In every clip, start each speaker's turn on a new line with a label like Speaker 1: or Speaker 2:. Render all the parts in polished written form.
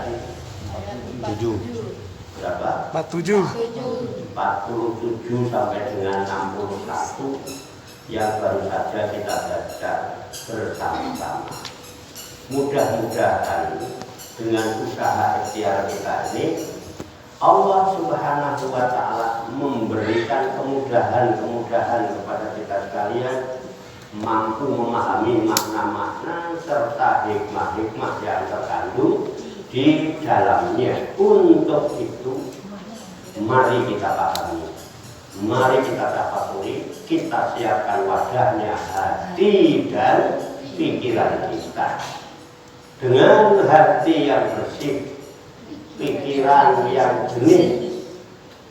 Speaker 1: tadi?
Speaker 2: 7.
Speaker 1: Berapa?
Speaker 2: 47.
Speaker 1: 47 sampai dengan 61 yang baru saja kita baca bersama-sama. Mudah-mudahan dengan usaha ikhtiar kita ini Allah Subhanahu wa Ta'ala memberikan kemudahan-kemudahan kepada kita sekalian, mampu memahami makna-makna serta hikmah-hikmah yang terkandung di dalamnya. Untuk itu mari kita pahami, mari kita tafakuri, kita siapkan wadahnya hati dan pikiran kita. Dengan hati yang bersih, pikiran yang jernih,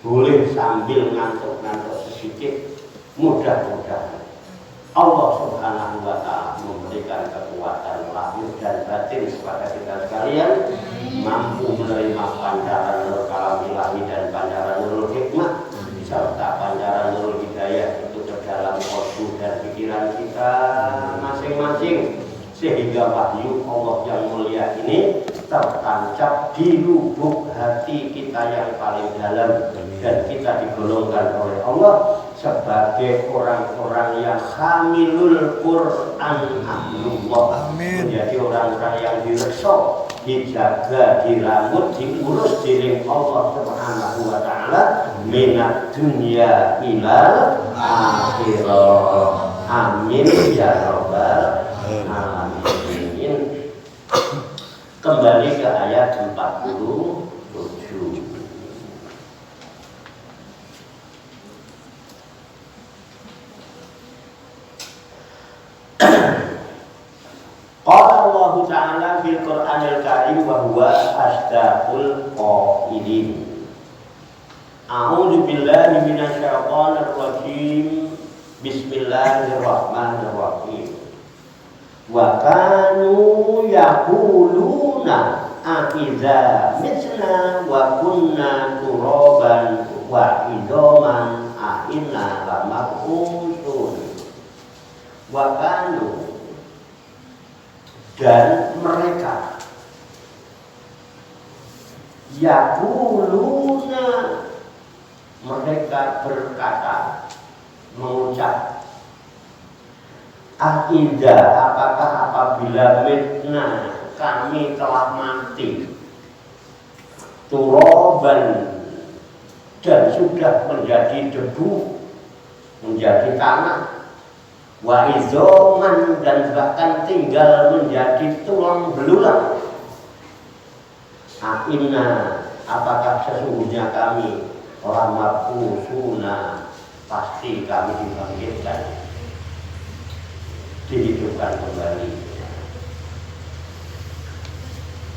Speaker 1: boleh sambil ngantuk-ngantuk sedikit, mudah-mudahan Allah Subhanahu wa Ta'ala memberikan kekuatan lahir dan batin kepada kita sekalian, mampu menerima pancaran nur kalam ilahi dan pancaran nur hikmah serta pancaran nur hidayah itu ke dalam kolbu dan pikiran kita masing-masing, sehingga wahyu Allah yang mulia ini tertancap di lubuk hati kita yang paling dalam, dan kita digolongkan oleh Allah sebagai orang-orang yang hamilul Quran ahlullah, menjadi orang-orang yang direksa, dijaga, diramut, diurus diring Allah Subhanahu wa Ta'ala minat dunia ilal akhirah. Amin ya rabbal alamin. Kembali ke ayat 47. Qala Allah Ta'ala fil Qur'anil Karim wa huwa asdaqul qailin. A'udzu billahi minasyaitonir rajim. Bismillahirrahmanirrahim. Wa kanu yaquluna a'idza mitna wa kunna turaban wa idoman a'inna lamab'utsun. Wa kanu, dan mereka, yaquluna, mereka berkata, mengucap, aida, apakah apabila mitna, kami telah mati, turoban, dan sudah menjadi debu, menjadi tanah, wa izoman, dan bahkan tinggal menjadi tulang belulang, a'inna, apakah sesungguhnya kami lamab'utsuna, pasti kami dibangkitkan, dihidupkan kembali.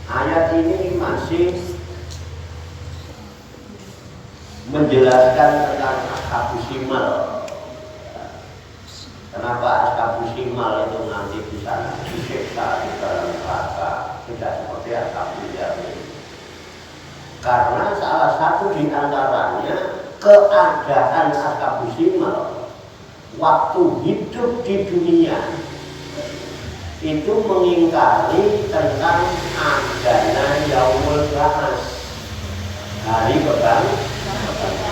Speaker 1: Ayat ini masih menjelaskan tentang Ashabus Shimal. Kenapa Ashabus Shimal itu nanti bisa disiksa di dalam neraka, tidak seperti Ashabul Yamin? Karena salah satu di antaranya keadaan Ashabus Shimal waktu hidup di dunia itu mengingkari tentang adanya yaumul ba'ats, hari kebangkitan.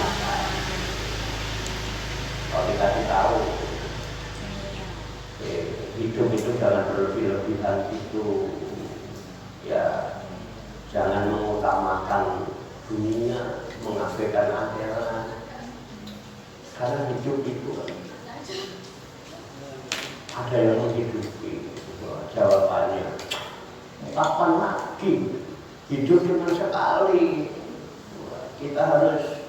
Speaker 1: Kalau dikasih tahu hidup itu jangan berlebih-lebihan itu, ya jangan mengutamakan dunia, mengabaikan akhirat. Karena hidup itu ada yang menghidupi. Jawabannya, kapan lagi? Hidup cuma sekali. Kita harus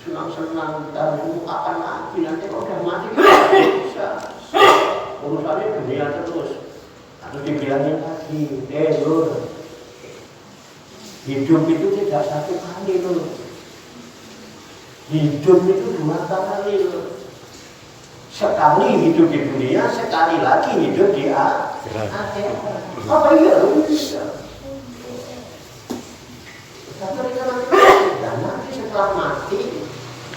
Speaker 1: senang-senang, kita harus kapan lagi? Nanti kalau udah mati kita bisa. Urusannya dunia terus. Harus dibilangin lagi, Lur, hidup itu tidak satu kali, Lur. Hidup itu 2 kali, Lur. Sekali hidup di dunia, sekali lagi hidup di akhirat. Apa iya? Dan nanti setelah mati,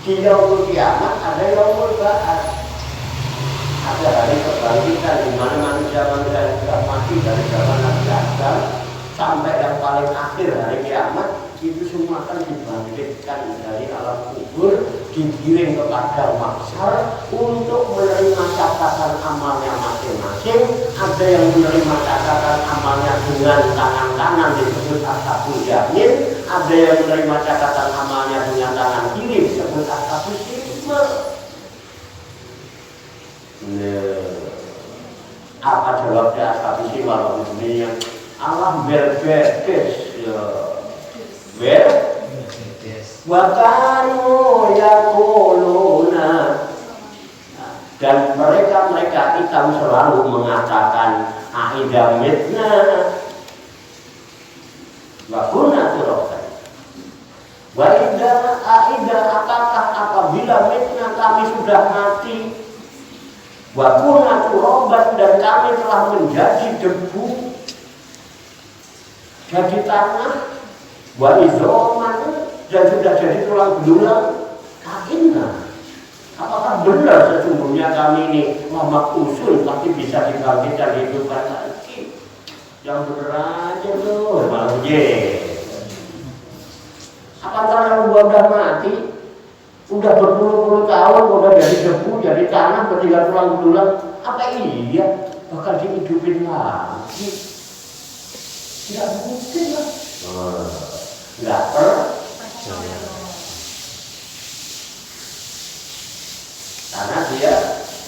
Speaker 1: di yaumul kiamat ada yaumul ba'ats. Ada hari kebangkitan di mana manusia yang sudah mati dari zaman Nabi Adam sampai yang paling akhir hari kiamat itu semua akan dibangkitkan dari alam kubur, digiring ke padang mahsyar untuk menerima catatan amalnya masing-masing. Ada yang menerima catatan amalnya dengan tangan kanan disebut ashabul yamin, ada yang menerima catatan amalnya dengan tangan kiri disebut ashabul shimal. Apa jawabnya ashabul shimal ini? Allah berbedes wakanu yaquluna, dan mereka itu selalu mengatakan aida mitna wa kunna turaban wa idza aida, apabila mitna kami sudah mati, wa kunna turaban, dan kami telah menjadi debu, jadi tanah, wa izoman, dan sudah jadi tulang belulang, kainna, apakah benar sesungguhnya kami ini lama usul tapi bisa dibangkitkan dihidupkan lagi? Yang benar aja tuh, malu ye. Apakah kalau udah mati, udah berpuluh-puluh tahun, udah dari debu, jadi tanah, bertinggal tulang belulang, apa iya bakal dihidupin lagi? Tidak mungkin lah. Nggak karena dia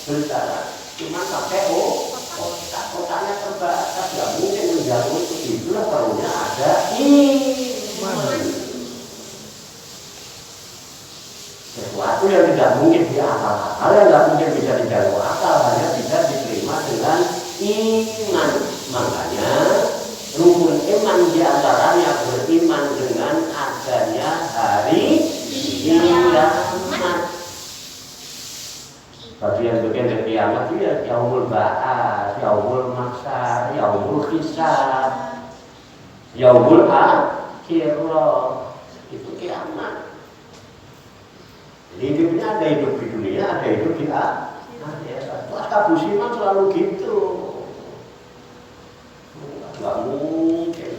Speaker 1: berbicara cuma pakai otaknya terbatas, nggak mungkin menjauh itulah perlunya ada iman, sesuatu yang tidak mungkin diakal, yang nggak mungkin bisa dijangkau akal, hanya bisa diterima dengan iman. Makanya rukun iman diantaranya beriman dengan adanya hari kiamat. Bagian-bagian kiamat itu ya yaumul ba'ats, yaumul mahsyar, yaumul hisab, yaumul akhirah, itu kiamat. Jadi hidupnya ada hidup di dunia, ada hidup di akhirat. Ashabul shimal selalu gitu. Nggak mungkin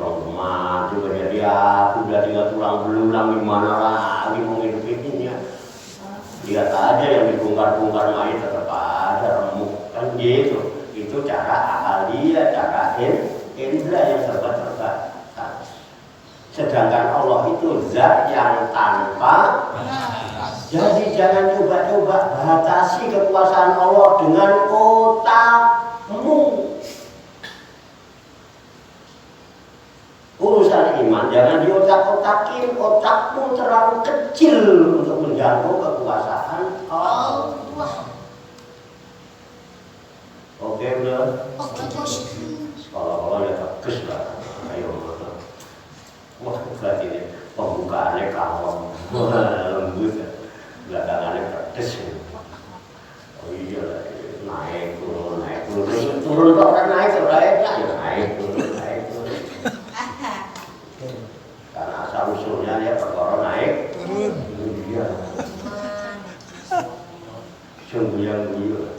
Speaker 1: orang mati jadi aku udah tinggal tulang belulang, gimana lagi mau ngidupinnya? Lihat aja yang dibongkar-bongkar main tetap ada remuk kan gitu. Itu cara akal dia, cara indra yang terbatas. Sedangkan Allah itu zat yang tanpa. Jadi jangan coba-coba batasi kekuasaan Allah dengan otakmu. Urusan iman jangan diotak-otakin, otakmu terlalu kecil untuk menjangkau kekuasaan Allah. Oke udah. Kalau ya tegas lah. Ayo. Wah berarti ini pembukaannya kalem, lembut, belakangannya pedes. Oh iya lah, naik turun kok kan naik turun. Karena asal usulnya ya perkara naik turun. Iya. Sungguh yang guyur.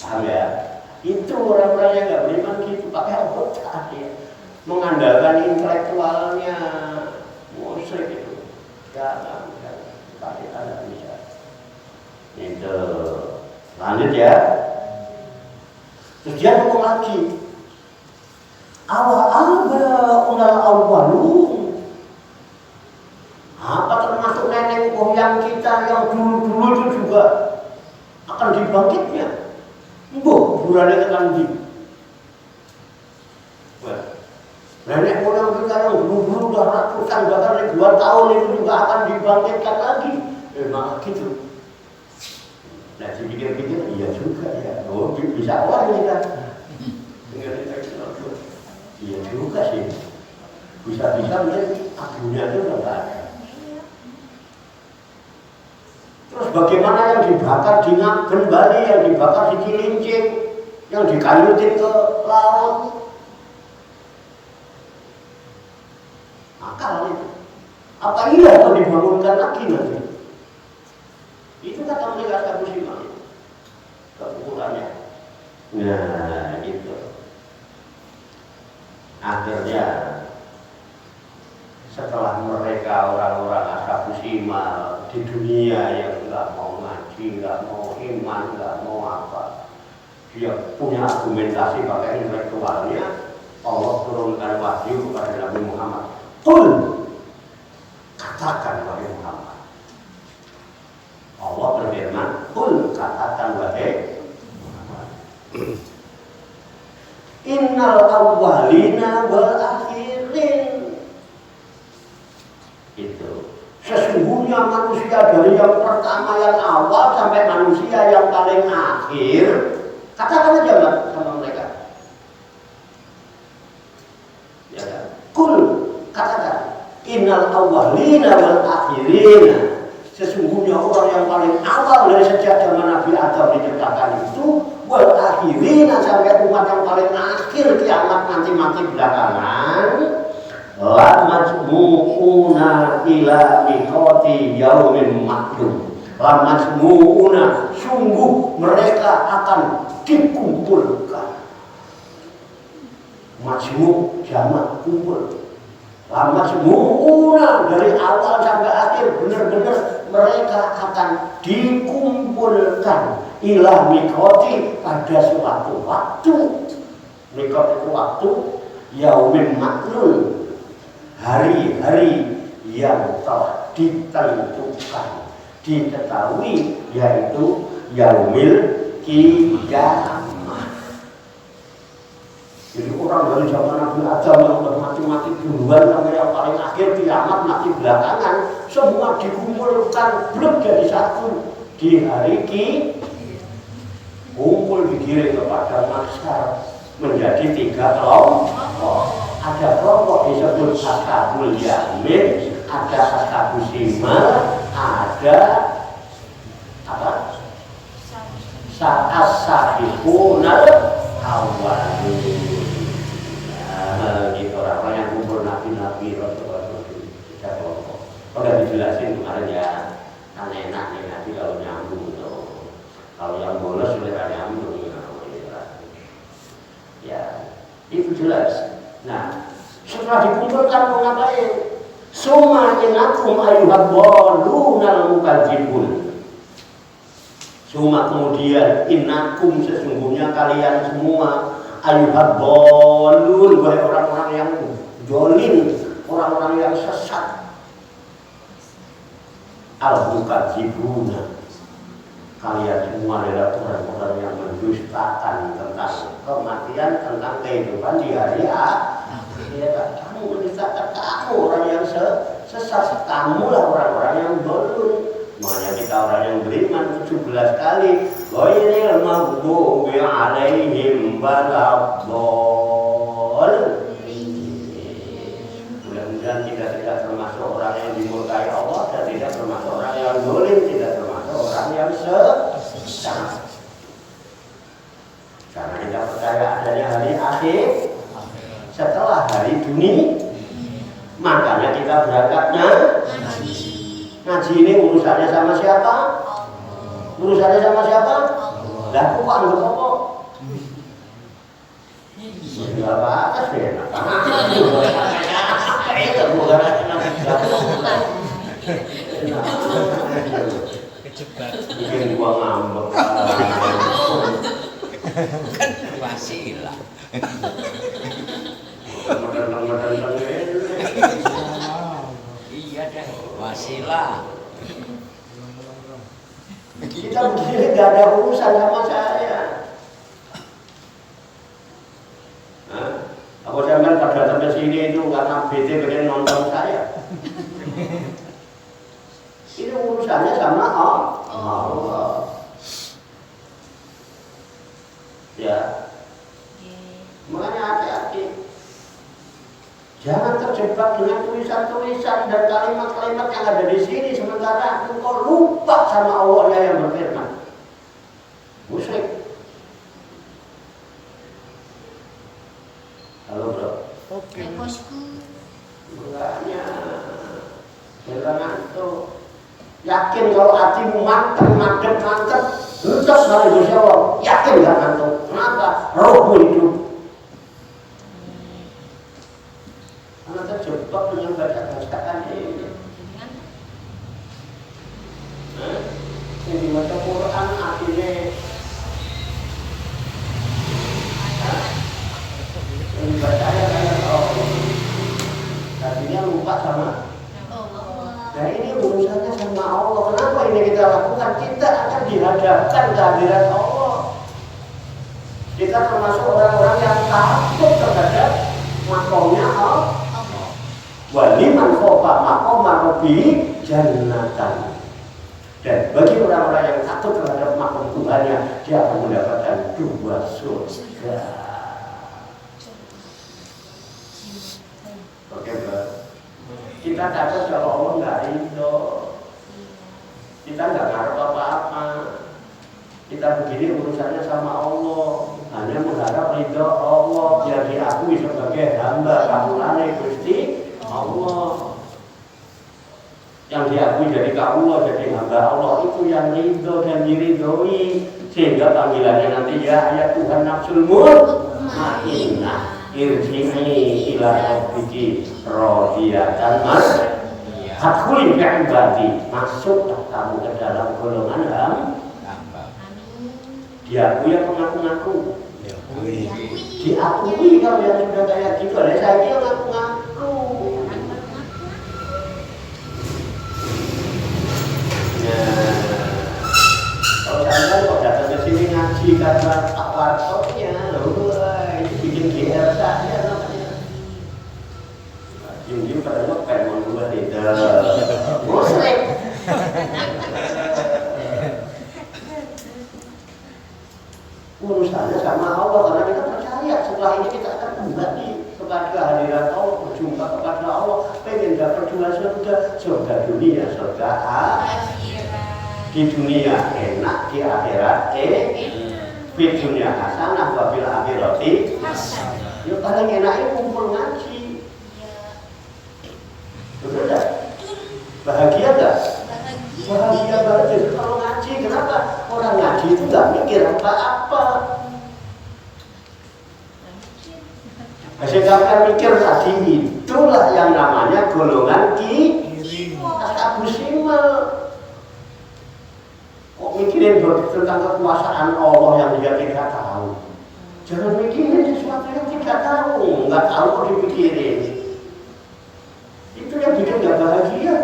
Speaker 1: Paham ya? Itu orang-orang yang nggak beriman gitu, pakai otak ya, mengandalkan intelektualnya, musyrik itu, jangan pakai tanda bisa. Itu lanjut ya. Terus dia ngomong lagi, unal awwalun. Apa termasuk nenek moyang kita yang dulu-dulu itu juga akan dibangkitnya? Burannya tekan di. Nenek moyang kita yang dulu udah ratusan bahkan ribuan tahun itu juga akan dibangkitkan lagi. Memang gitu. Nah, dipikir-pikir iya juga ya. Oh, bisa apa kita? Iya juga sih. Bisa-bisa melihat abunya itu udah nggak ada. Terus bagaimana yang dibakar di Ngaben Bali, yang dibakar di Cilincing, yang dikayutin ke laut? Akal itu. Apa iya atau dibangunkan lagi nanti? Itu kata mereka ashabul shimal itu. Kekurannya. Nah, gitu. Akhirnya setelah mereka orang-orang ashabus shimal di dunia yang nggak mau ngaji, nggak mau iman, nggak mau apa, dia punya argumentasi pakai intelektualnya, Allah turunkan wahyu kepada Nabi Muhammad. Qul, katakan wahai Muhammad. Allah berfirman, qul, katakan wahai Muhammad. Innal awwalina wal akhirin. Itu. Sesungguhnya manusia dari yang pertama yang awal sampai manusia yang paling akhir. Katakan aja enggak sama mereka. Ya kan? Kul, katakan. Innal awwalina wal akhirin. Sesungguhnya orang yang paling awal dari sejak zaman Nabi Adam diciptakan itu, wal akhirin sampai umat yang paling akhir kiamat nanti mati belakangan, la majmu'una ila miqati yaumin ma'lum. La majmu'una, sungguh mereka akan dikumpulkan. Majmu' jamak kumpul. La majmu'una dari awal sampai akhir benar-benar mereka akan dikumpulkan ila miqati pada suatu waktu. Miqat itu waktu yaumin ma'lum, hari-hari yang telah ditentukan, diketahui, yaitu yaumil qiyamah. Jadi orang dari zaman Nabi Adam yang udah mati-mati duluan sampai yang paling akhir kiamat mati belakangan, semua dikumpulkan belum jadi satu di hari kumpul digiring kepada mahsyar menjadi 3 kelompok. Ada kelompok disebut ashabul yamin, ada ashabus shimal, ada apa? As-sabiqunal awwalun. Gitu orang yang kumpul nabi-nabi rasul-rasul tiga kelompok. Udah dijelasin kemarin ya, kan enak nih nanti kalau nyambung tuh. Kalau yang bolos sudah nyambung ya, itu jelas. Nah, setelah dikumpulkan mau ngapain? Summa innakum ayyuhadhdallunal mukadzibun. Summa kemudian innakum sesungguhnya kalian semua ayyuhadhdallun, wahai orang-orang yang zalim, orang-orang yang sesat. Al-mukadzibuna, kalian semua adalah orang-orang yang mendustakan tentang kematian, tentang kehidupan di hari akhirat. Kamu mendustakan, kamu orang yang sesat, kamu lah orang-orang yang zalim. Makanya kita orang yang beriman 17 kali ghairil maghdubi alaihim waladdallin. Mudah-mudahan kita tidak termasuk orang yang dimurkai Allah dan tidak termasuk orang yang zalim, tidak termasuk orang yang sesat. Karena kita percaya adanya hari akhir setelah hari dunia. Makanya kita berangkatnya ngaji ini urusannya sama siapa? Urusannya sama siapa? Lah kok anggap apa? Ya apa sih? Itu bukan kejebak. Bikin gua ngambek. Kan wasilah. Iya deh, wasilah. Kita begini gak ada urusan sama saya. Aku sampai pada sampai sini itu karena BT pengen nonton saya. Ini urusannya sama Allah. Ya. Makanya hati-hati. Jangan terjebak dengan tulisan-tulisan dan kalimat-kalimat yang ada di sini sementara engkau lupa sama Allah yang berfirman. Musyrik. Halo bro. Oke. Bosku. Makanya jangan tuh yakin kalau hatimu mantep, entas dari Gusti Allah. Yakin gak ngantuk? Kenapa? Allah. Kenapa ini kita lakukan? Kita akan dihadapkan kehadiran Allah. Kita termasuk orang-orang yang takut terhadap makomnya Allah. Waliman khofa maqama rabbi jannatan. Dan bagi orang-orang yang takut terhadap makom Tuhannya, dia akan mendapatkan 2 surga. Oke, Bro. Kita takut kalau Allah nggak ridho. Kita nggak ngarep apa-apa. Kita begini urusannya sama Allah. Hanya mengharap ridho Allah, biar diakui sebagai hamba kawulane Gusti Allah. Yang diakui jadi kaulah, jadi hamba Allah itu yang ridho dan diridhoi, sehingga panggilannya nanti ya ayat Tuhan nafsul mutmainnah irji'i ila rabbiki radiyatan mardiyah. Hadkhuli fi ibadi, masuklah kamu ke dalam golongan hamba. Diakui apa ngaku-ngaku? Diakui kalau yang sudah kayak gitu. Ada saya yang ngaku-ngaku. Kalau kalian kok datang ke sini ngaji karena wartoknya, itu bikin GR saja namanya. Jum-jum pada ngepen mau buat itu musrik. Urusannya sama Allah, karena kita percaya setelah ini kita akan kembali kepada hadirat Allah, berjumpa kepada Allah. Pengen dapat 2 surga dunia, surga di dunia enak, di akhirat di dunia hasanah, wa fil akhirati hasanah. Ya paling enaknya kumpul ngaji. Betul tak? Bahagia tak? Bahagia banget kalau ngaji. Kenapa? Orang ngaji itu nggak mikir apa-apa. Sedangkan mikir tadi itulah yang namanya golongan ashabusimal. Kok mikirin tentang kekuasaan Allah yang dia tidak tahu? Jangan mikirin sesuatu yang tidak tahu, nggak tahu kok dipikirin. Itu yang bikin nggak bahagia.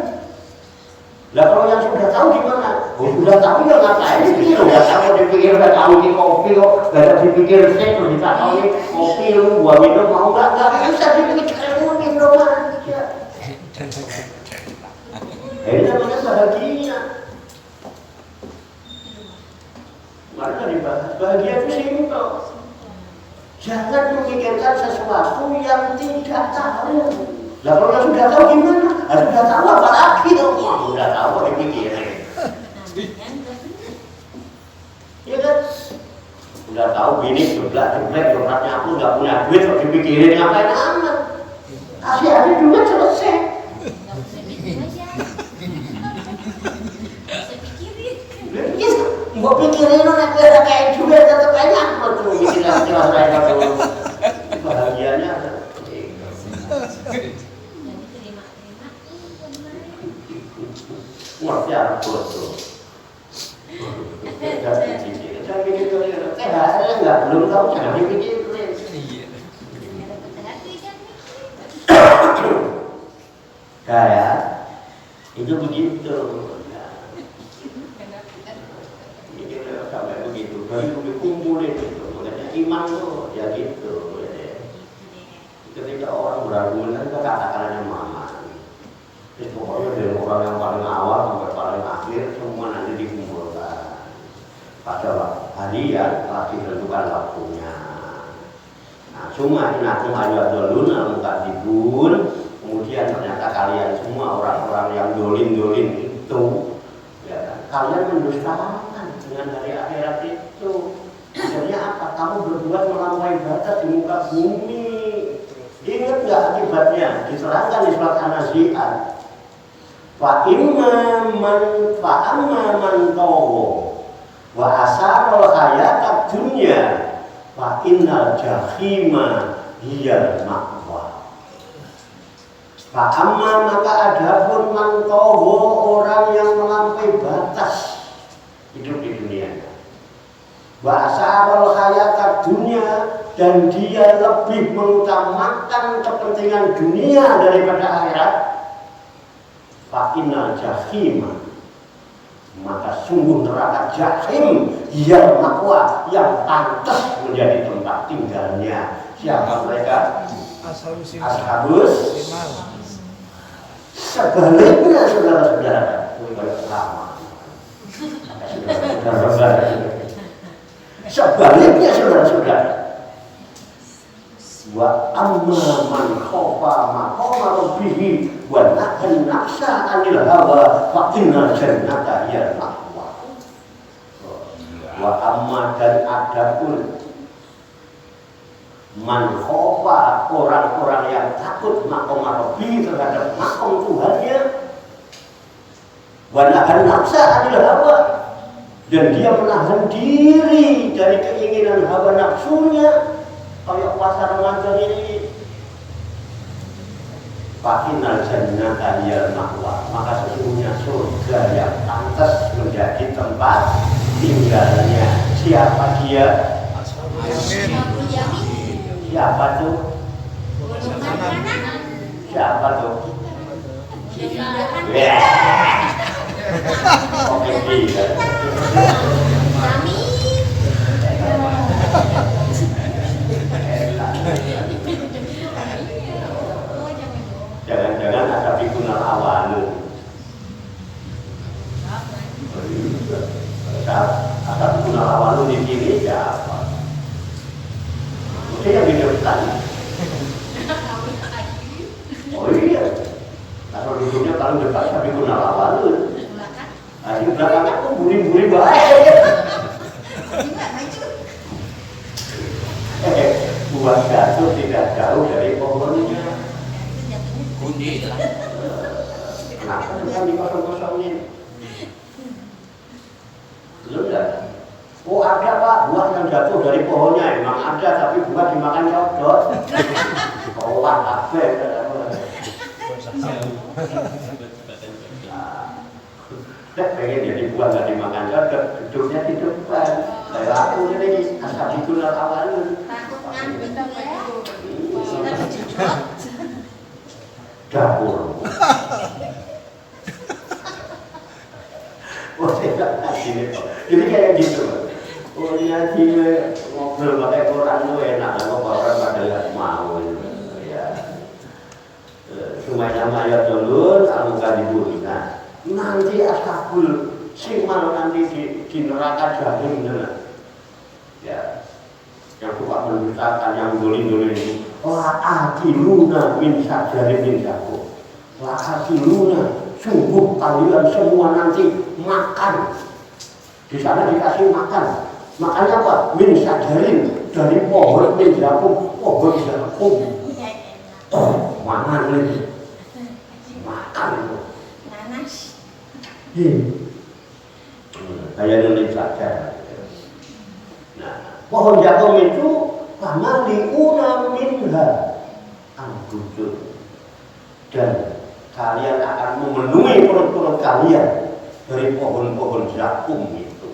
Speaker 1: Lah kalau yang sudah tahu gimana? Oh sudah tahu ya ngapain dipikir? Nggak tahu dipikir, nggak tahu ini kopi kok, nggak ada dipikir saya terus tidak tahu ini kopi lu gua minum mau nggak bisa dipikir mau minum aja. Ini namanya bahagia. Maka dibahas bahagia itu simpel. Jangan memikirkan sesuatu yang tidak tahu. Lah kalau yang sudah tahu gimana? Sudah tahu apa lagi dong? Sudah tahu kok dipikirin. Iya kan? Sudah tahu bini jeblak dompetnya aku nggak punya duit kok dipikirin ngapain amat? Kasih aja duit selesai. Gue pikirin lu nanti ada kayak juga tetep banyak lo tuh bikin jelas mereka tuh bahagianya ngerti aku tuh jangan pikirin nggak belum tahu jangan dipikirin kayak itu begitu. Sampai begitu, baru dikumpulin gitu, makanya iman tuh ya gitu. Ketika orang beraguan kan kata-katanya mama. Terus pokoknya dari orang yang paling awal sampai paling akhir semua nanti dikumpulkan. Pada hari yang telah ditentukan waktunya. Nah, cuma inakum ayyadulun mukadzibun. Kemudian ternyata kalian semua orang-orang yang dolin-dolin itu, ya kan? Kalian mendustakan dengan hari akhirat itu. Akhirnya apa? Kamu berbuat melampaui batas di muka bumi. Ingat nggak akibatnya? Diterangkan di surat An-Nazi'at. Amma man tawo wa asarul hayatad dunya fa innal jahima hiyal ma'wa. Amma maka adapun man tawo, orang yang melampaui batas hidup di dunia. Wa'asarul hayatad dunya, dan dia lebih mengutamakan kepentingan dunia daripada akhirat. Fa'inal jahima maka sungguh neraka jahim yang makwa yang pantas menjadi tempat tinggalnya siapa mereka? Ashabus. Sebaliknya saudara-saudara, sebaliknya saudara-saudara, wa amma man khafa maqama rabbih wa nahan nafsa 'anil hawa fa innal jannata hiyal ma'wa. Wa amma dan adapun man khafa orang-orang yang takut maqama rabbih terhadap makom Tuhannya wa nahan nafsa 'anil hawa dan dia menahan diri dari keinginan hawa nafsunya kayak pasar Ramadan ini Fakinal jannata hiyal ma'wa maka sesungguhnya surga yang pantas menjadi tempat tinggalnya siapa dia? Siapa tuh? Siapa tuh? Oke gila jangan-jangan ada bikunal awalun ada bikunal awalun di kiri siapa? Mungkin yang di depan oh iya kalau duduknya paling depan ada bikunal awalun di belakangnya kok buri-buri baik buah jatuh tidak jauh dari pohonnya kundi lah kenapa bukan dikosong-kosongin belum dah oh ada pak buah yang jatuh dari pohonnya emang ada tapi buah dimakan codot bawah kafe pengen jadi buah nggak dimakan codot duduknya di depan kayak aku ini asal dikunal awalun dapur. Oh tidak gini kok. Jadi kayak gitu. Oh iya sih ngobrol pakai koran tuh enak, ngobrol pada nggak mau. Ya. Semuanya mayat dulu, amukan diburi. Nah nanti ashabul simal nanti di neraka jahim ya. Yang suka mendustakan, yang dolim-dolim itu la'akiluna min sajarin min jago la'akiluna sungguh kalian semua nanti makan di sana dikasih makan makannya apa? Min sajarin dari pohon min jago pohon jago makan lagi makan itu nanas kayak nulis saja pohon jagung itu sama diuna minha anggujud dan kalian akan memenuhi perut-perut kalian dari pohon-pohon jagung itu.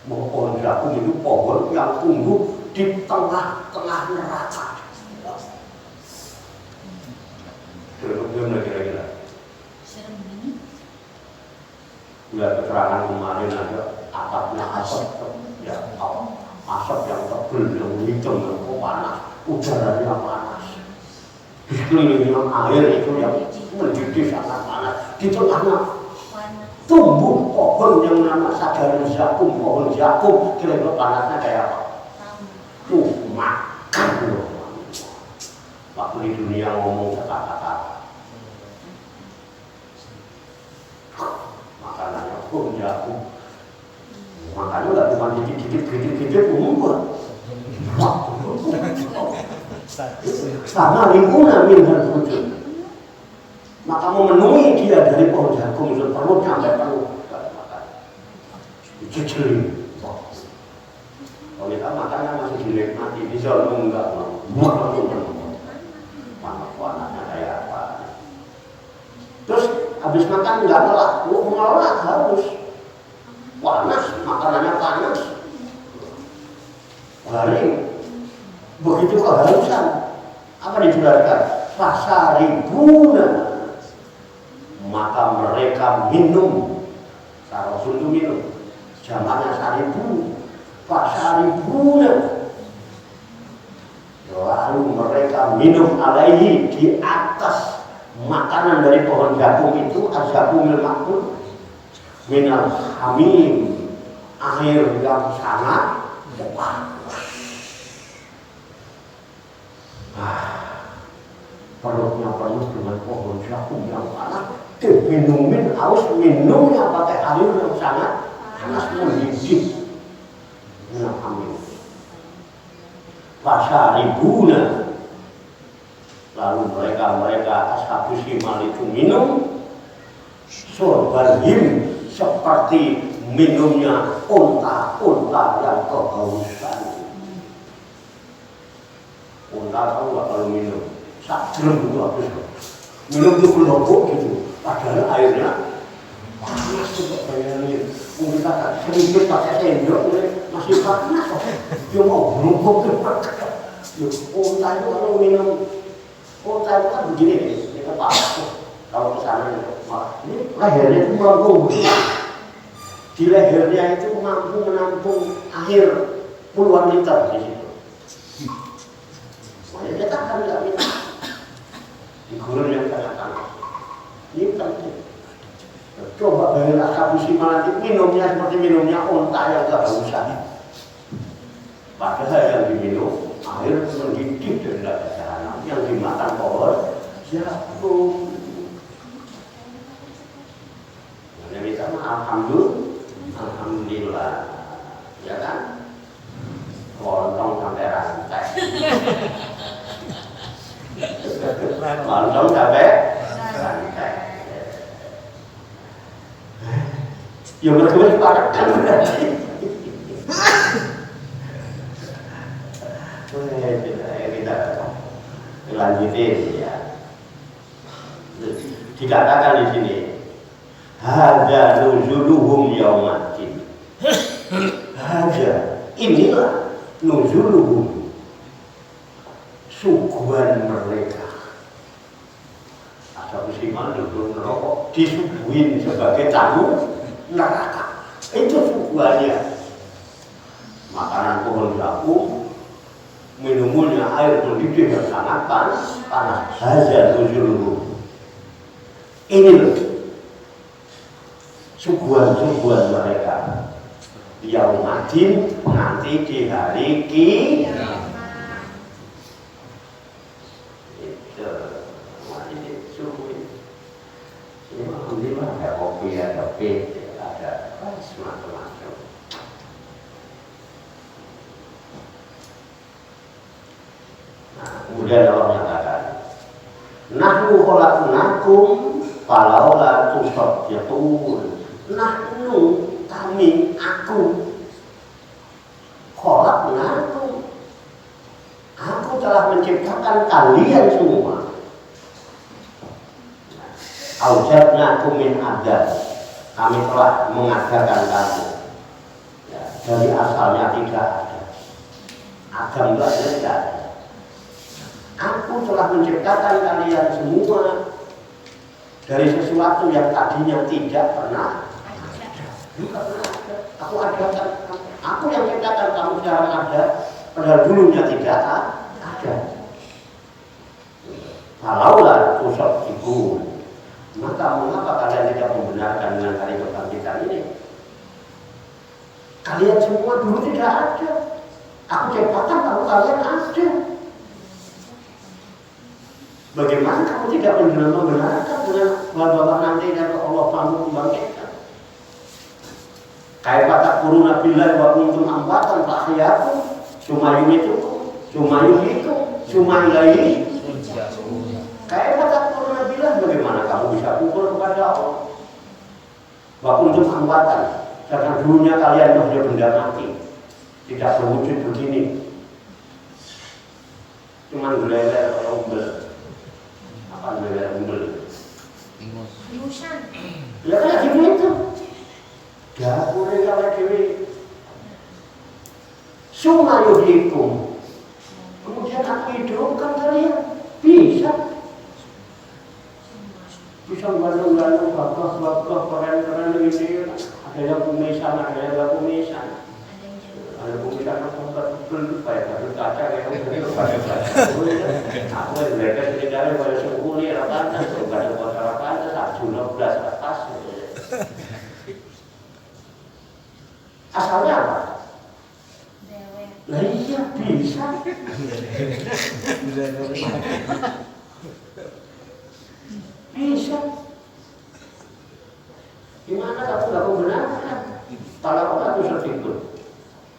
Speaker 1: Pohon jagung itu pohon yang tumbuh di tengah-tengah neraka. Bagaimana kira-kira? Udah keterangan kemarin ada atapnya asap ya asap yang tebal yang hitam yang panas udaranya panas di sekelilingnya air itu yang mendidih sangat panas di tengahnya tumbuh pohon yang nama sajaran jagung pohon jagung kira-kira panasnya kayak apa? Tuh makan loh waktu di dunia ngomong kata-kata makanannya pohon jagung makanya nggak cuma dikit-dikit umur sama lingkungan minhal wujud maka memenuhi dia dari pohon jagung itu perlu sampai perlu makan dijejelin kalau kita makannya masih dinikmati bisa enggak panas-panasnya kayak apa terus habis makan enggak ngelak harus panas, makanannya panas garing begitu kehausan apa dijelaskan? Fasaribuna maka mereka minum. Rasul itu minum. Jamaknya saribu, Pak saribuna. Lalu mereka minum alaihi di atas makanan dari pohon jagung itu, azabumil makmul minal hamim, air yang sangat panas. Perutnya penuh dengan pohon jagung yang panas, diminumin aus, minumnya pakai air yang sangat panas mendidih. Minal hamim fasaribuna. Lalu mereka ashabus shimal itu minum sorbarhim, seperti minumnya unta-unta yang kehausan. Unta tahu nggak kalau minum? Sadrem itu habis. Minum itu gelobok gitu. Padahal airnya panas juga bayangin. Mungkin kata sedikit pakai sendok masih panas. Dia mau gelobok itu. Unta itu kalau minum, unta itu kan begini nih, kita panas. Kalau kesana malah ini lehernya itu melengkung. Di lehernya itu mampu menampung air puluhan liter di situ. Makanya kita kan nggak minum. Di gurun yang katakan ini penting. Coba bayangin ashabus shimal nanti minumnya seperti minumnya unta yang kehausan. Padahal yang diminum air mendidih dari dalam yang dimakan pohon jagung. Nah, kita alhamdulillah, ya kan? Lontong sampai rantai. Lontong sampai rantai. Ya berdua sepakat kan berarti. Kita lanjutin ya. Dikatakan di sini, hadza nuzuluhum yaumaddin. Hadza, inilah nuzuluhum, suguhan mereka. Ashabus shimal duduk neraka, disuguhin sebagai tamu neraka. Itu suguhannya. Makanan pohon jagung, minumnya air mendidih yang sangat panas. Hadza nuzuluhum. Ini loh suguhan-suguhan mereka yaumaddin, nanti di hari kiamat. Itu ini suguh. Ini alhamdulillah ada kopi, ada teh, ada macam-macam. Nah, kemudian Allah mengatakan, nahnu khalaqnakum falaula tusaddiqun. Nahnu, kami, aku, khalaqnakum, aku telah menciptakan kalian semua. Aujadnakum min adam, kami telah mengadakan kamu ya, dari asalnya tidak ada. Adam itu adalah tidak ada. Aku telah menciptakan kalian semua dari sesuatu yang tadinya tidak pernah ada. Aku adakan, aku yang ciptakan kamu sekarang ada, padahal dulunya tidak ada. Kalaulah tusaddiqun, maka mengapa kalian tidak membenarkan dengan hari kebangkitan ini? Kalian semua dulu tidak ada. Aku ciptakan kamu, kalian ada. Bagaimana kamu tidak membenarkan dengan bahwa nanti kalau Allah mampu membangkitkan? Kayak kata kuruna billahi wa kuntum amwatan fa ahyakum tsumma yumitukum tsumma yuhyikum tsumma ilaihi turja'un. Kayak kata kuruna billahi, bagaimana kamu bisa kufur kepada Allah? Wa kuntum amwatan, karena dulunya kalian sudah benda mati, tidak berwujud begini, cuman geleler kalau umbel. Apa geleler umbel? Imusan. Ya kayak gitu itu. Dapure kayak dewe. Summa yuhyikum. Kemudian aku hidupkan kalian. Bisa bisa ganteng-ganteng, gagah-gagah, keren-keren ini. Ada yang kumisan, ada yang gak kumisan. Ada kumisan aku betul kayak batu kaca kayak gitu. Aku yang mereka sekitarnya pada suku ini rata-rata, gak ada kota rata-rata, tak julok belas atas. Asalnya apa? Lah iya bisa. Bisa. Gimana kamu nggak membenarkan? Kalau kamu itu sedikit,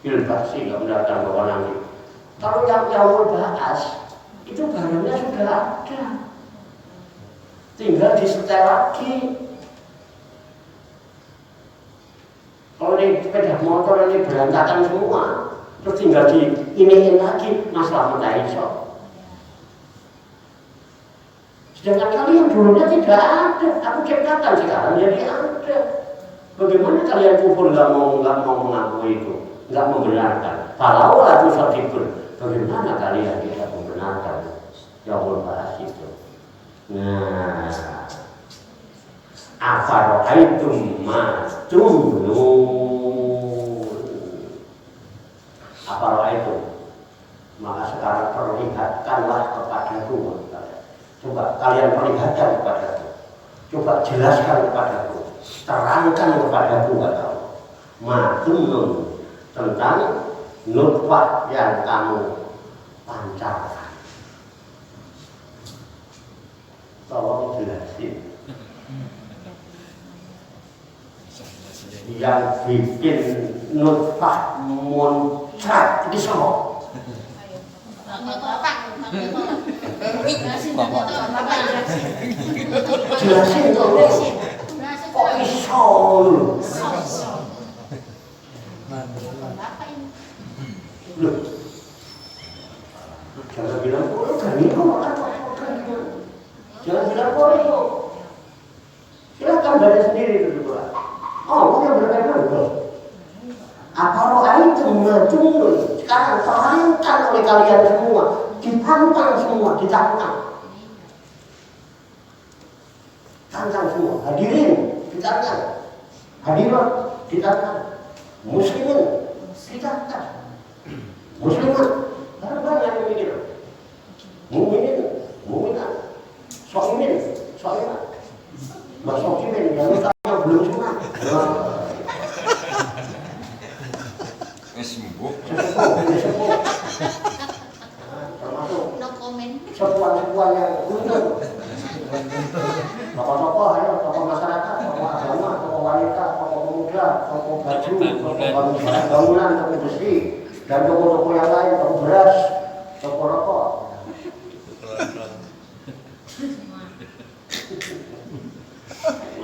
Speaker 1: ilbasi nggak mendatang bahwa nanti. Kalau yang mau bahas, itu barangnya sudah ada. Tinggal disetel lagi. Kalau ini sepeda motor ini berantakan semua, terus tinggal diiniin lagi, masalah mentah iso. Sedangkan kalian dulunya tidak ada, aku ciptakan sekarang jadi ada. Bagaimana kalian kufur nggak mau mengakui itu, nggak membenarkan? Kalau aku sadikun, bagaimana kalian bisa membenarkan yang membahas itu? Nah, afaro'aitum ma tumnun. Afaro'aitum, maka sekarang perlihatkanlah kepadaku. Coba kalian perlihatkan kepadaku, coba jelaskan kepadaku, terangkan kepadaku matunun tentang nutfah yang kamu pancarkan. Tolong jelasin. Yang bikin nutfah muncrat di semua. Jelasin tuh. Kok iso lu? Loh. Jangan bilang kok kan itu jangan bilang kok itu. Silakan baca sendiri dulu. Oh, yang berkaitan betul. Apa roh itu ngejungun? Sekarang terangkan oleh kalian semua, ditantang semua, ditantang. Tantang semua, hadirin ditantang, hadirat ditantang, muslimin ditantang, muslimat banyak yang mikir, mukminin, mukminat, sholimin, sholimat, masokimin, yang utama belum sunat.
Speaker 2: Sembuh.
Speaker 1: Termasuk sepuan-sepuan yang untung. Tokoh-tokoh, tokoh masyarakat, tokoh agama, tokoh wanita, tokoh pemuda, tokoh baju, tokoh bangunan, tokoh besi, dan tokoh-tokoh yang lain, tokoh beras, tokoh rokok.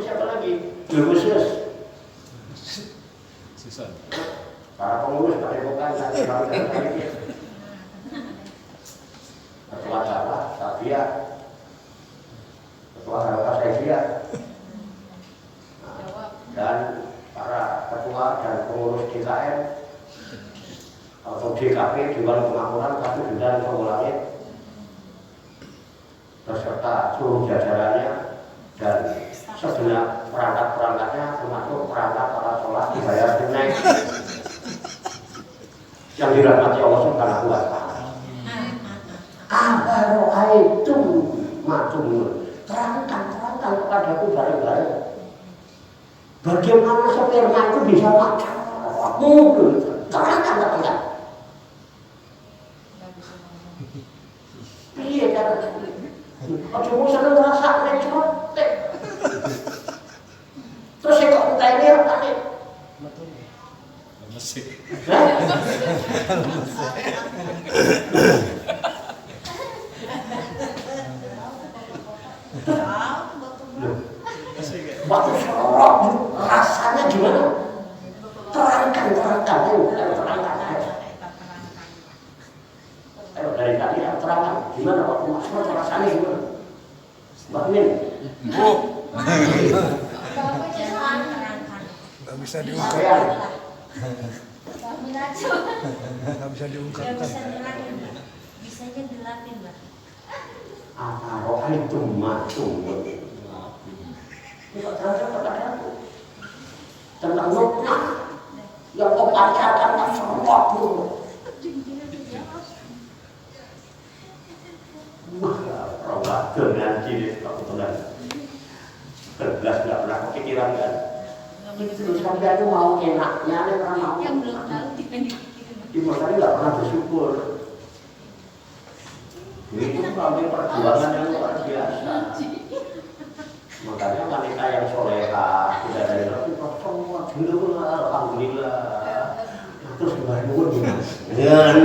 Speaker 1: Siapa lagi? Khusus. Para pengurus padepokan nanti kalau dari ketua Jawa, Sabia, ketua Jawa Sabia, dan para ketua dan pengurus DKM atau DKP Dewan Kemakmuran Kabupaten dan Langit beserta seluruh jajarannya dan segenap perangkat-perangkatnya termasuk perangkat para sholat dibayar tunai yang dirahmati Allah Subhanahu wa Ta'ala. Apa ro'aitu matunun? Terangkan kepadaku bareng-bareng. Bagaimana sperma itu bisa pacar? Mungkin terangkan. Iya cara aja mau seneng ngerasaknya cotek. Terus saya kok minta ini apa nih? Masih. Waktu serok rasanya gimana? Terangkan aja. Ayo dari tadi terangkan gimana waktu masuk rasanya gimana? Mbak Min.
Speaker 3: Gak bisa diungkap. Gak bisa diungkapkan.
Speaker 4: Bisanya dilatih, Mbak.
Speaker 1: Apa roh itu matung? Tidak terhadap kepadaku. Tentang nukna yang kau pancarkan tak semua pun. Wah, dengan diri aku tenang. Berbelas tidak pernah kepikiran kan. Itu sampai aku mau enaknya, orang mau.
Speaker 2: Yang belum tahu dibanding.
Speaker 1: Ibu tadi nggak pernah bersyukur. Itu kami perjuangan yang luar biasa. Makanya wanita yang soleha tidak dari lagi semua dulu alhamdulillah. Terus gimana dulu? Ya,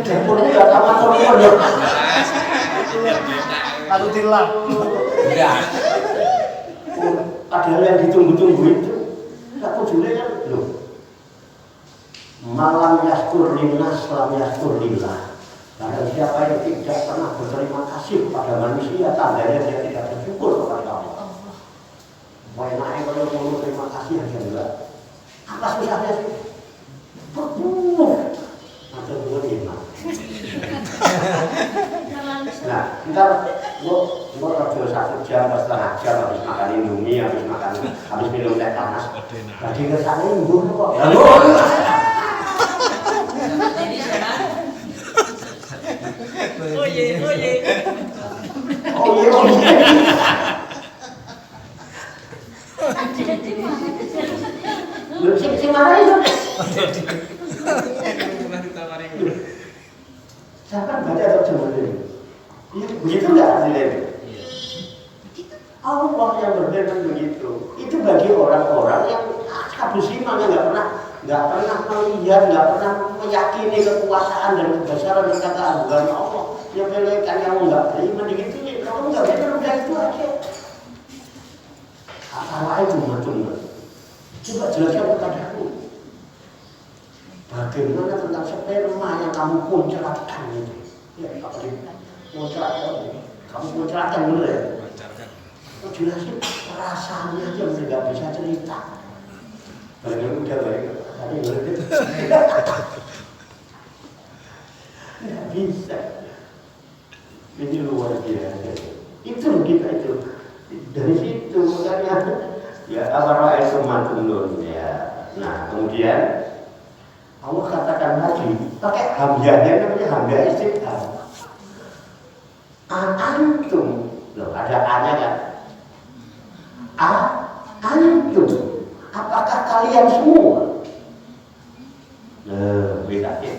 Speaker 1: dapurnya nggak sama semua dong.
Speaker 3: Lalu tilang.
Speaker 1: Enggak. Padahal yang ditunggu-tunggu itu, aku juga kan loh. Malam yaskur linnas, lam yaskur lillah. Barang siapa yang tidak pernah berterima kasih kepada manusia, tandanya dia tidak bersyukur kepada Allah. Mau naik kalau mau terima kasih aja enggak. Apa susahnya sih? Berbunuh. Atau berbunuh. Nah, ntar gua kerja 1 jam, 1,5 jam habis makan Indomie, habis minum teh panas. Tadi kesana ibu kok.
Speaker 2: Oh ye.
Speaker 1: Lu sing marah itu. Siapa baca terjemahan ini? Begitu enggak hasilnya? Allah yang berfirman begitu. Itu bagi orang-orang yang kabus iman yang nggak pernah melihat, nggak pernah meyakini kekuasaan dan kebesaran dan keagungan Allah. Yang melekan yang nggak beriman digituin. Kalau nggak benar udah itu aja. Apa itu macamnya? Coba jelaskan kepadaku. Bagaimana tentang sperma yang kamu muncratkan itu? Ya, apa itu? Muncratkan. Kamu muncratkan dulu ya? Oh, jelasin rasanya aja udah nggak bisa cerita. Bagian udah baik. Tadi ngerti. Nggak bisa. Ini luar biasa. Itu kita itu. Dari situ makanya ya apa itu mantunun ya. Nah kemudian Allah katakan lagi pakai hamzahnya namanya hamzah istifham. Antum loh ada A-nya kan? Antum apakah kalian semua? Beda ya.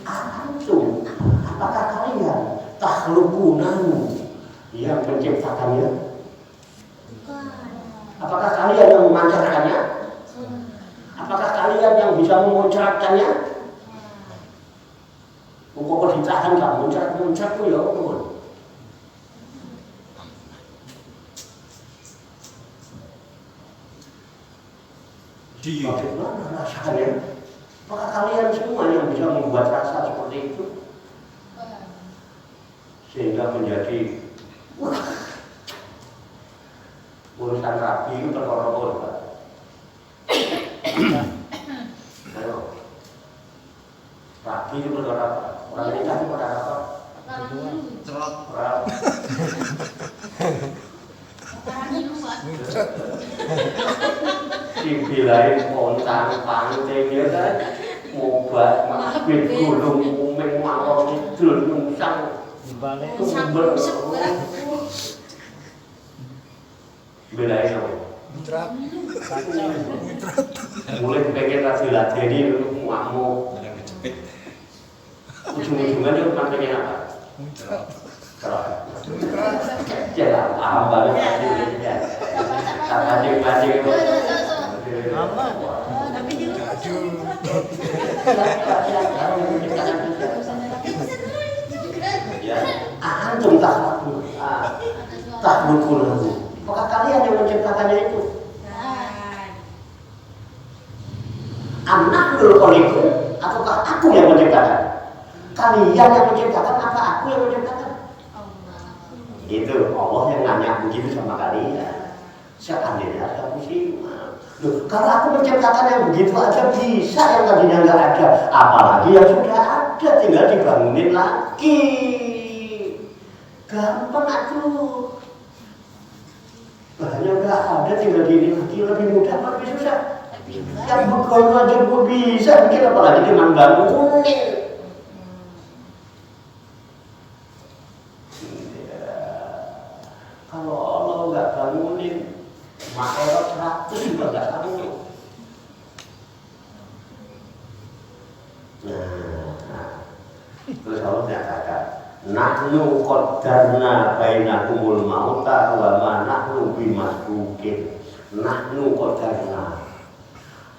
Speaker 1: Antum apakah kalian takhluqunahu yang menciptakannya? Apakah kalian yang memancarkannya? Apakah kalian yang bisa memuncratkannya? Kok ditahan gak muncrat tuh ya teman. Bagaimana rasanya? Apakah kalian semua yang bisa membuat rasa seperti itu? Sehingga menjadi urusan rabi itu perkara-perkara Pak. Ayo. Rabi itu perkara apa? Orang nikah itu perkara apa?
Speaker 2: Cerot.
Speaker 1: Dibilai pontang panting ya kan? Mobat, makbit, gulung, umeng, mawar, kidul, nyungsang tumbel belain apa?
Speaker 3: Muncrat.
Speaker 1: Mulai pengen ladeni untuk muamu. Ujung-ujungnya cuma pengen apa? Keroh. Jangan paham banget ya. Pancing itu. Ya, antum takhluqunahu. Maka kalian yang menciptakannya itu. Anakul khaliqun, ataukah aku yang menciptakan? Kalian yang menciptakan apa aku yang menciptakan? Itu Allah yang nanya begitu sama kalian. Seandainya ada musibah. Loh, kalau aku menciptakan yang begitu aja bisa, yang tadinya nggak ada, apalagi yang sudah ada tinggal dibangunin lagi. Gampang atuh. Bahannya nggak ada, tinggal dinikmati lebih mudah apa lebih susah? Yang begono aja gue bisa bikin, apalagi dengan bangunin. Kalau Allah nggak bangunin, makhluk 100 juga nggak sanggup. Nah, terus Allah nyatakan, nahnu qaddarna bainakumul mauta wa ma nahnu bimasbuqin. Nahnu qaddarna,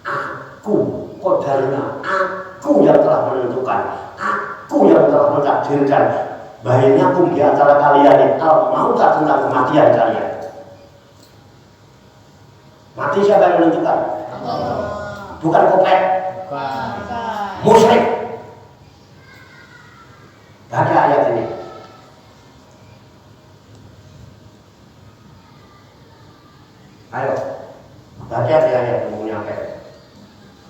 Speaker 1: aku qaddarna, aku yang telah menentukan, aku yang telah mentakdirkan bainakum di antara kalian al mauta, tentang kematian kalian. Mati siapa yang menentukan?
Speaker 2: Allah.
Speaker 1: Bukan kopet, musyrik. Baca ayat ini. Ayo, baca di ayat yang mau nyampe.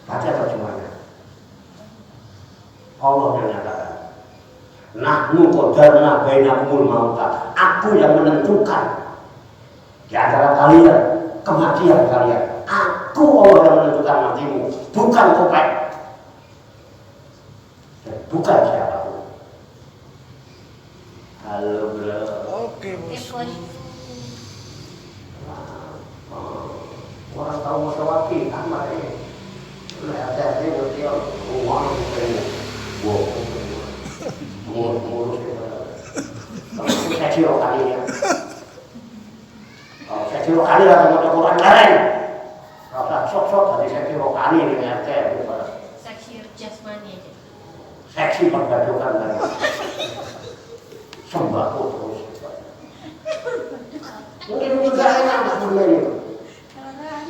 Speaker 1: Baca terjemahnya. Allah yang nyatakan, nahnu qadarna bainakumul mauta. Aku yang menentukan di antara kalian kematian kalian. Aku Allah yang menentukan matimu, bukan kopek, bukan siapapun. Halo bro.
Speaker 3: Oke bos.
Speaker 1: Orang tahu mau tawaki amat ini. Ada dia dia uang ini. Murus saya kira kali ya. Saya kira kali lah sama Quran keren. Kalau sok-sok tadi saya kira kali ini RT.
Speaker 2: Seksi jasmani aja.
Speaker 1: Seksi pergaduhan dan sembako terus. Mungkin juga enak sebenarnya.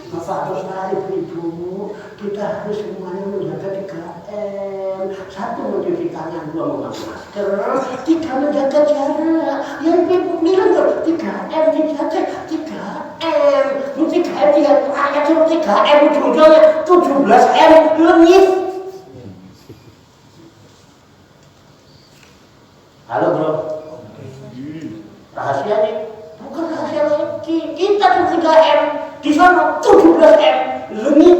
Speaker 1: Bapak harus tarik ibu, kita harus semuanya menjaga 3M. 1 mencuci tangan, 2 memakai masker, 3 menjaga jarak. Yang ibu bilang tuh 3M dijaga 3M. 3M tidak ayat 3M ujung-ujungnya 17M lebih. Halo bro. Rahasia nih, bukan rahasia lagi. Kita tuh 3M. Di sana 17M limit.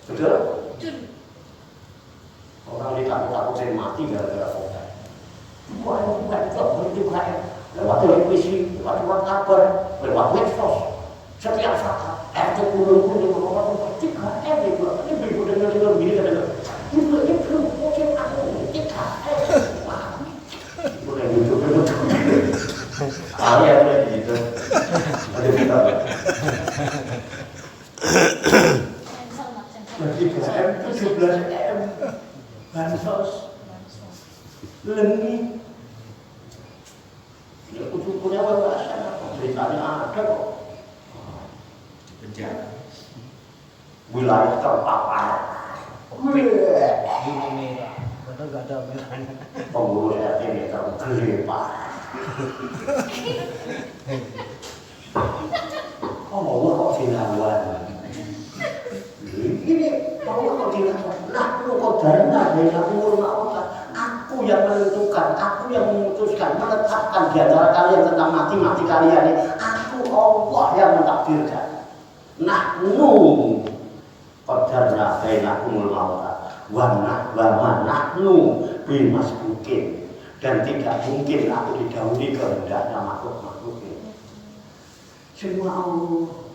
Speaker 1: Betul? Orang ditakut-takutin mati gara-gara COVID. Bukan 3M. Lewat televisi, lewat kabar, lewat medsos. Setiap saat RT kuning-kuning orang 3M itu. Ini beribu dengar-dengar gini kadang-kadang. Ini belum mungkin aku 3M. Boleh YouTube. Kalian udah gitu. Ada kita. Berarti 17M bansos lengi. Ya kudu punya wawasan apa beritanya ada kok. Penjara. Wilayah terpapar.
Speaker 4: Gunung merah, padahal nggak ada merahnya.
Speaker 1: Pengurus RT ini tergelepak. Allah kok dilawan. Ini Allah kok dilawan. Nah, lu kok darna bainakumul mauta. Aku yang menentukan, aku yang memutuskan, menetapkan di antara kalian tentang mati kalian ini. Aku Allah yang mentakdirkan. Nahnu qadarna bainakumul mauta wa nahnu bimasbuqin. Dan tidak mungkin aku didahului kehendaknya makhluk-makhluk ini. Semua Allah.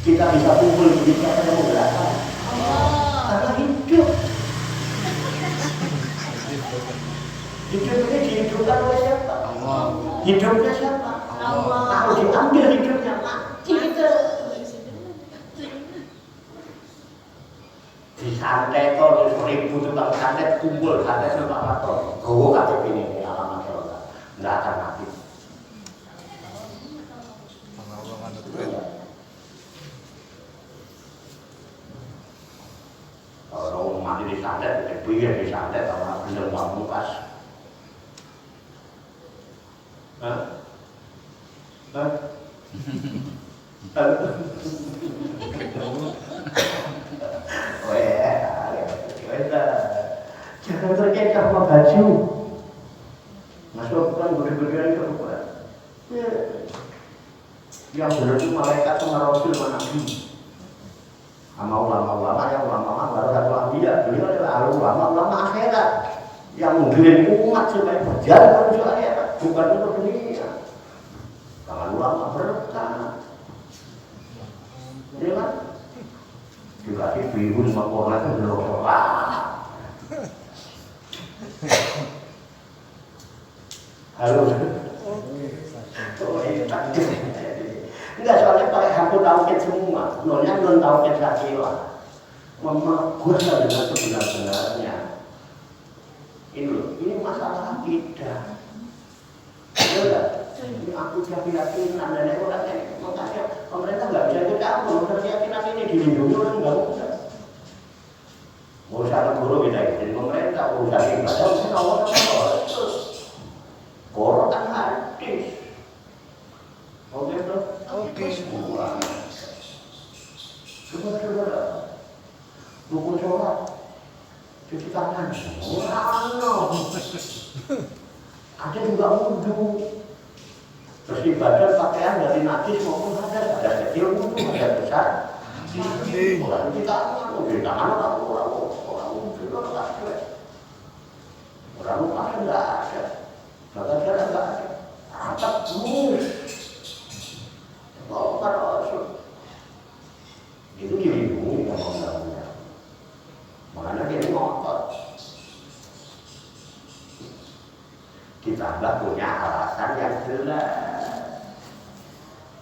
Speaker 1: Kita bisa kumpul di siapa yang menggerakkan? Karena hidup. Hidup ini dihidupkan oleh siapa? Hidupnya siapa? Kalau diambil hidupnya mati kita. Di santet kalau 1000 tukang santet kumpul santet sama Pak Mato, gowo KTP ini alamat Allah, nggak akan mati. Kalau mati di santet, biar di santet sama belum pamungkas. Jangan terkecoh sama baju. Mas kan gede-gede Yang benar itu malaikat sama rasul sama nabi. Sama ulama-ulama yang ulama baru satu ambiya. Beliau adalah ulama akhirat yang menggiring umat supaya berjalan menuju akhirat, bukan untuk dunia. Tangan ulama berkah. Ya kan? Dikasih bihun sama kornet itu belum. Halo. Enggak, soalnya pakai hapus tauhid semua. Nolnya non tauhid lagi lah. Memeguhlah dengan sebenar-benarnya. Ini masalah akidah. Ya udah. Ini aku keyakinan dan orang ini. Makanya pemerintah nggak bisa ikut campur. Keyakinan ini dilindungi orang nggak usah. Mau usaha guru kita ikutin pemerintah, urusan ibadah, urusan Allah sama Rasul. Quran kan hadis. Oke bro?
Speaker 3: Oke.
Speaker 1: Semua. Coba. Buku sholat. Cuci tangan. Ada juga wudhu. Terus ibadah pakaian dari najis maupun hadas. Ada kecil wudhu, ada besar. Orang cuci tangan. Cuci tangan orang wudhu orang ada. Orang lupa enggak ada. Bahkan enggak ada. Atap mulus. Bawa Rasul. Itu dilindungi sama undang-undang. Makanya dia ngotot. Ditambah punya alasan yang jelas.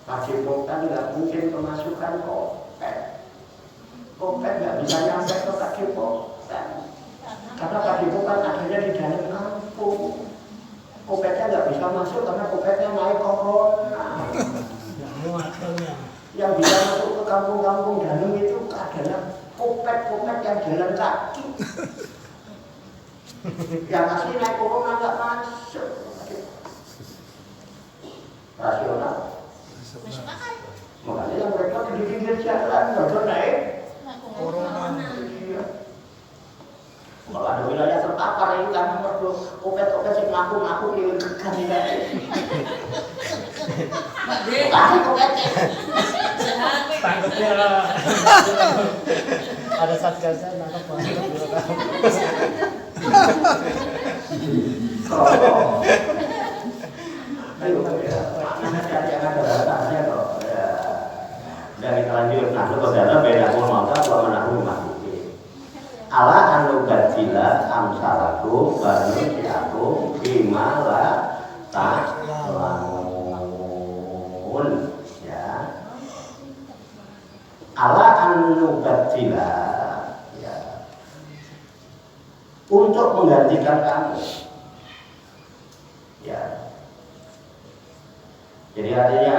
Speaker 1: Padepokan nggak mungkin kemasukan kopet. Kopet nggak bisa nyampe ke padepokan. Karena padepokan adanya di dalam kampung. Kopetnya nggak bisa masuk karena kopetnya naik corona. Yang bisa masuk ke kampung-kampung dalam itu adalah kopet-kopet yang jalan kaki. Yang asli naik corona nggak masuk. Rasional.
Speaker 2: Masuk akal.
Speaker 1: Makanya yang mereka di pinggir jalan nggak naik
Speaker 3: Corona.
Speaker 1: Kalau ada wilayah terpapar ini kan kopet-kopet sih ngaku-ngaku di kandidat. Tapi kopetnya.
Speaker 4: Tangkapnya ada satgasnya nangkap
Speaker 1: Ayo ya, jangan ada datanya kok. Dan kita lanjut. Nah, itu saudara beda mata kalau menahu mati. Ala anu bajila amsalaku banu siaku bimala tak lamun ya. Ala anu bajila ya. Untuk menggantikan kamu ya. Jadi artinya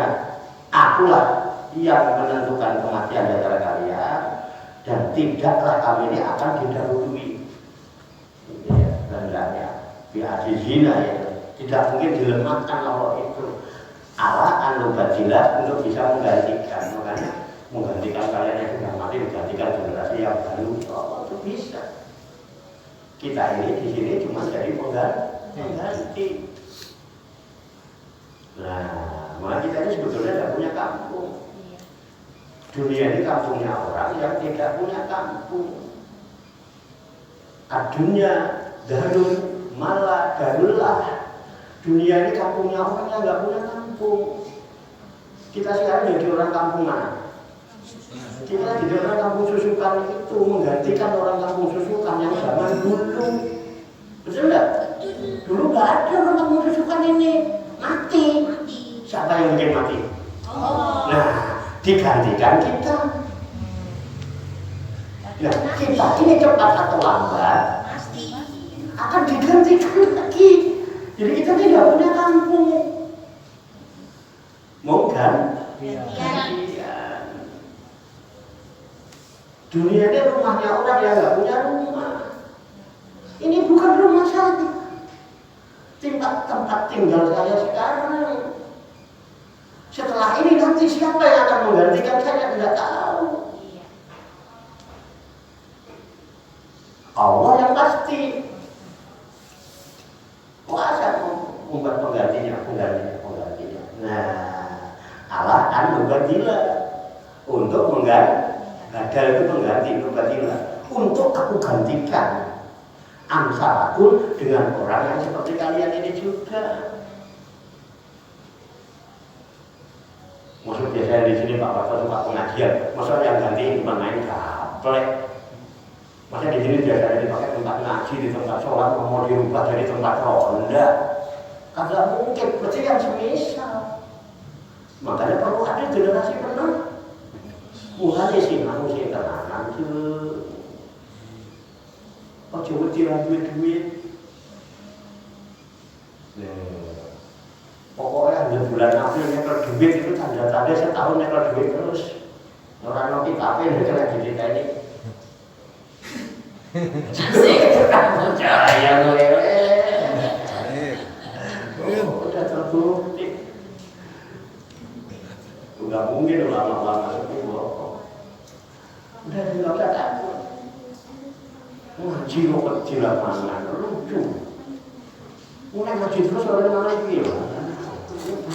Speaker 1: akulah yang menentukan kematian di antara kalian dan tidaklah kami ini akan didahului. Ya, hendaknya biasa zina ya. Tidak mungkin dilemahkan Allah itu. Allah anu badilah untuk bisa menggantikan. Makanya menggantikan kalian yang sudah mati digantikan generasi yang baru. Oh, itu bisa. Kita ini di sini cuma jadi pengganti. Nah, maka kita ini sebetulnya tidak punya kampung. Dunia ini kampungnya orang yang tidak punya kampung. Adunya darul malah darullah. Dunia ini kampungnya orang yang tidak punya kampung. Kita sekarang jadi orang kampung mana? Kita jadi orang kampung susukan itu menggantikan orang kampung susukan yang zaman dulu. Betul nggak? Dulu nggak ada orang kampung susukan ini. Mati. Siapa yang bikin mati?
Speaker 2: Oh.
Speaker 1: Nah, digantikan kita. Nah, kita ini cepat atau lambat akan digantikan lagi. Jadi kita tidak punya kampung. Mau kan? Gantian. Dunia ini rumahnya orang yang nggak punya rumah. Ini bukan rumah saya. Tempat tinggal saya sekarang. Setelah ini nanti siapa yang akan menggantikan saya tidak tahu. Allah yang pasti. Kuasa membuat penggantinya. Nah, Allah kan ganti kebatilan untuk aku gantikan amsalakum dengan orang yang seperti kalian ini juga. Maksud biasanya di sini Pak Wakil suka pengajian, maksud yang ganti cuma main gaplek. Maksudnya di sini biasanya dipakai tempat ngaji, di tempat sholat, mau dirubah jadi tempat ronda. Kagak mungkin, mesti yang semisal. Makanya perlu ada generasi penuh. Mulai sih, namun sih tenanan tuh. Oh coba tiran duit. Pokoknya di bulan April nyekel duit itu tanda-tanda setahun nyekel duit terus. Orang nanti tapi ini kena cerita ini. Percaya gue. Udah terbukti. Udah mungkin lama-lama seperti bohong. Udah bilang gak takut. Ngaji lo kecil mana lucu. Mulai ngaji terus orang mana itu ya.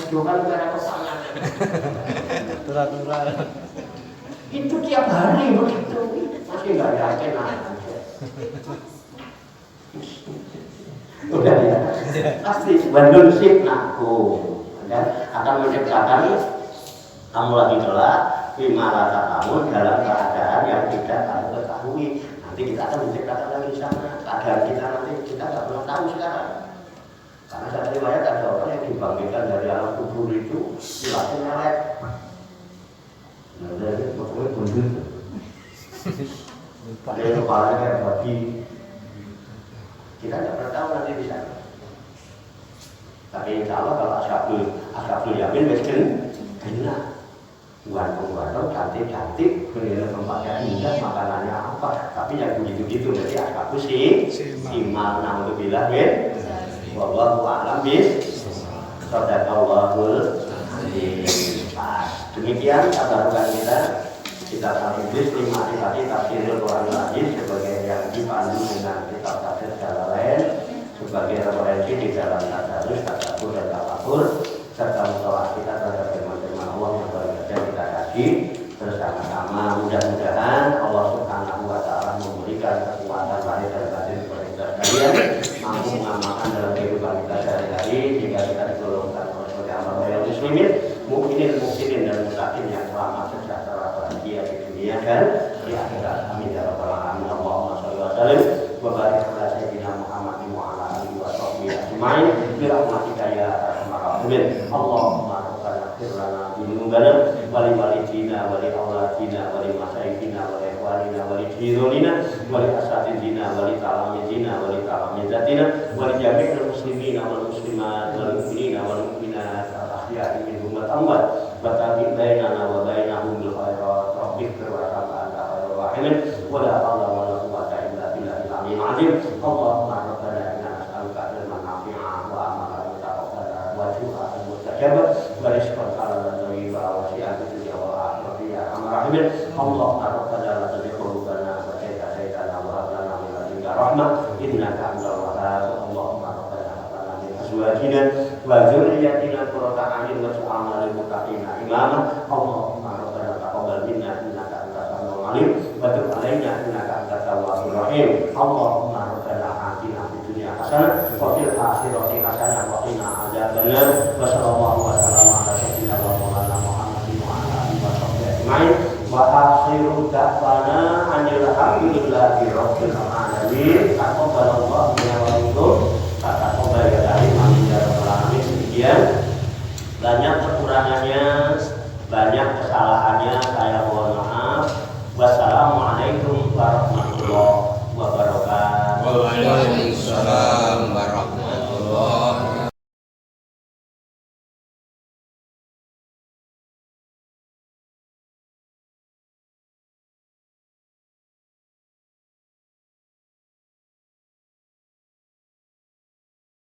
Speaker 1: Jokan negara pasangan.
Speaker 4: Turun-turun.
Speaker 1: Itu tiap hari begitu. Masih nggak yakin aja. Udah ya. Pasti Bandung sip naku. Dan akan menciptakan kamu lagi telah rasa kamu dalam keadaan yang tidak kamu ketahui. Nanti kita akan menciptakan lagi sana. Keadaan kita nanti kita nggak pernah tahu sekarang. Karena saya riwayat ada orang yang dibangkitkan dari alam kubur itu silatnya nyelek. Nah, dari pokoknya bundut. Dia kepalanya kayak babi. Kita nggak pernah tahu nanti di sana. Tapi insya Allah kalau ashabul yamin miskin, enak. Gantung-gantung, cantik-cantik, berilah tempatnya indah, makanannya apa. Tapi yang begitu-gitu berarti ashabul simal naudzubillah min. Wallahu a'lam bishawab. Demikian tabarukan kita kali ini nikmati tadi tafsirul Quran Al-Aziz sebagai yang dipandu dengan kitab tafsir Jalalain sebagai referensi di dalam tadarus, tadabbur dan tafakkur serta mutawah kita terhadap firman-firman Allah yang berbahagia kita kaji bersama-sama. Mudah-mudahan Allah Subhanahu wa taala memberikan kekuatan lahir dan batin kepada kita sekalian, mampu mengamalkan dalam kehidupan kita sehari-hari sehingga kita digolongkan oleh amal muslimin, mukminin, muhsinin dan mutakin yang selamat sejahtera bahagia di dunia dan di akhirat. Amin ya rabbal alamin. Allahumma shalli wa sallim wa barik ala sayyidina Muhammad wa ala alihi wa sahbihi ajmain bi rahmatika ya arhamar rahimin. Allahumma rabbana ighfir lana dzunubana wa li walidina wa li auladina wa li masyayikhina wa li ikhwanina wa li jironina wa li asatidina wa li talamidina wa li talamidatina wa li jami'il muslimina wal muslimat wal mu'minina wal mu'minat al-ahya'i minhum wal amwat wa tabi' bainana wa bainahum bil khairat rabbika wa anta khairur rahimin wa la haula wa la quwwata illa billahil aliyyil azim. Allahumma rabbana inna nas'aluka ilman nafi'an wa amalan mutaqabbalan wa du'aan mustajaban wa rizqan halalan thayyiban wa wasi'an fid dunya wal akhirati ya arhamar rahimin. Allahumma rabbana la tuzigh qulubana ba'da idh hadaytana wa hab lana min ladunka rahmah innaka antal wahhab. Allahumma rabbana hab lana min azwajina wa dzurriyyatina qurrata a'yun waj'alna lil muttaqina imama. Allahumma rabbana taqabbal minna innaka antas samiul alim wa tub 'alaina innaka antat tawwabur rahim. Allahumma rabbana atina fid dunya hasanah wa fil akhirati hasanah wa qina adzabannar. Wa sallallahu wa sallama ala sayyidina wa maulana Muhammadin wa ala alihi wa sahbihi ajmain. Wa akhiru da'wana